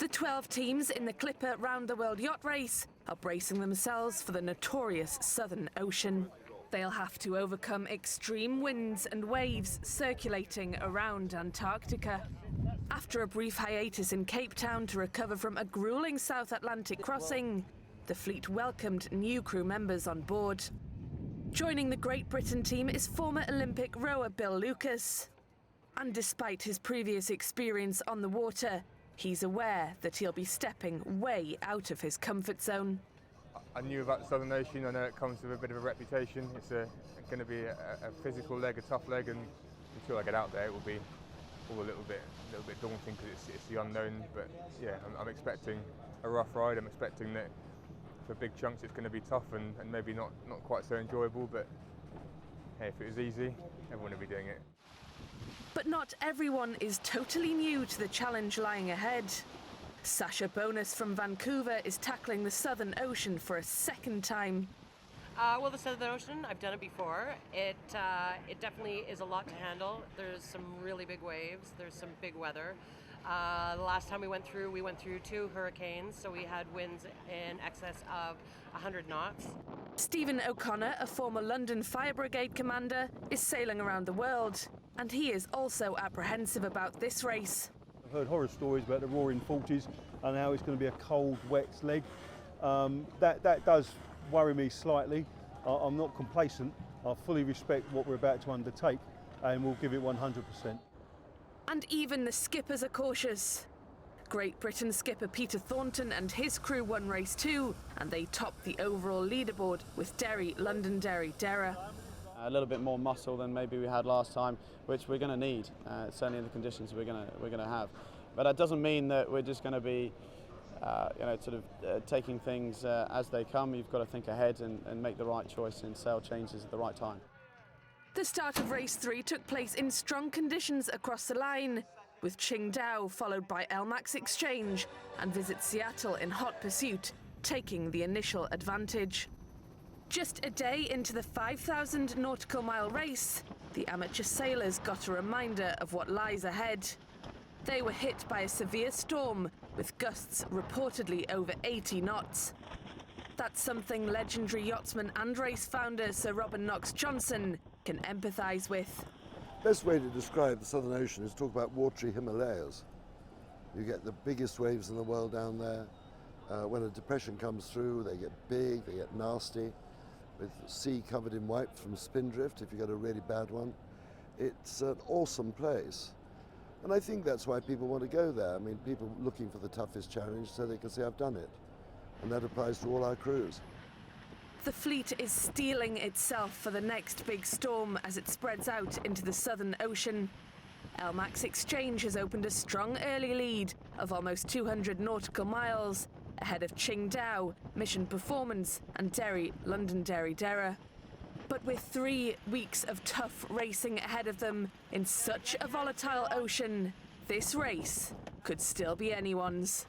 The 12 teams in the Clipper Round the World Yacht Race are bracing themselves for the notorious Southern Ocean. They'll have to overcome extreme winds and waves circulating around Antarctica. After a brief hiatus in Cape Town to recover from a grueling South Atlantic crossing, the fleet welcomed new crew members on board. Joining the Great Britain team is former Olympic rower Bill Lucas. And despite his previous experience on the water, he's aware that he'll be stepping way out of his comfort zone. I knew about the Southern Ocean. I know it comes with a bit of a reputation. It's going to be a physical leg, a tough leg, and until I get out there, it will be all a little bit daunting because it's the unknown. But yeah, I'm expecting a rough ride. I'm expecting that for big chunks it's going to be tough and maybe not quite so enjoyable. But hey, if it was easy, everyone would be doing it. But not everyone is totally new to the challenge lying ahead. Sasha Bonus from Vancouver is tackling the Southern Ocean for a second time. Well, the Southern Ocean, I've done it before. It definitely is a lot to handle. There's some really big waves. There's some big weather. The last time we went through 2 hurricanes, so we had winds in excess of 100 knots. Stephen O'Connor, a former London Fire Brigade commander, is sailing around the world, and he is also apprehensive about this race. I've heard horror stories about the Roaring Forties and how it's going to be a cold, wet leg. That does worry me slightly. I'm not complacent. I fully respect what we're about to undertake and we'll give it 100%. And even the skippers are cautious. Great Britain skipper Peter Thornton and his crew won race 2, and they topped the overall leaderboard with Derry, Londonderry, Dera. A little bit more muscle than maybe we had last time, which we're going to need, certainly in the conditions we're going to have. But that doesn't mean that we're just going to be, taking things as they come. You've got to think ahead and make the right choice and sail changes at the right time. The start of race 3 took place in strong conditions across the line, with Qingdao followed by LMAX Exchange and Visit Seattle in hot pursuit, taking the initial advantage. Just a day into the 5,000 nautical mile race, the amateur sailors got a reminder of what lies ahead. They were hit by a severe storm, with gusts reportedly over 80 knots. That's something legendary yachtsman and race founder Sir Robin Knox-Johnson can empathise with. Best way to describe the Southern Ocean is to talk about watery Himalayas. You get the biggest waves in the world down there. When a depression comes through, they get big, they get nasty, with sea covered in white from spindrift if you get a really bad one. It's an awesome place. And I think that's why people want to go there. I mean, people looking for the toughest challenge so they can say, I've done it. And that applies to all our crews. The fleet is steeling itself for the next big storm as it spreads out into the Southern Ocean. LMAX Exchange has opened a strong early lead of almost 200 nautical miles, ahead of Qingdao, Mission Performance and Derry, Londonderry, Dera. But with 3 weeks of tough racing ahead of them in such a volatile ocean, this race could still be anyone's.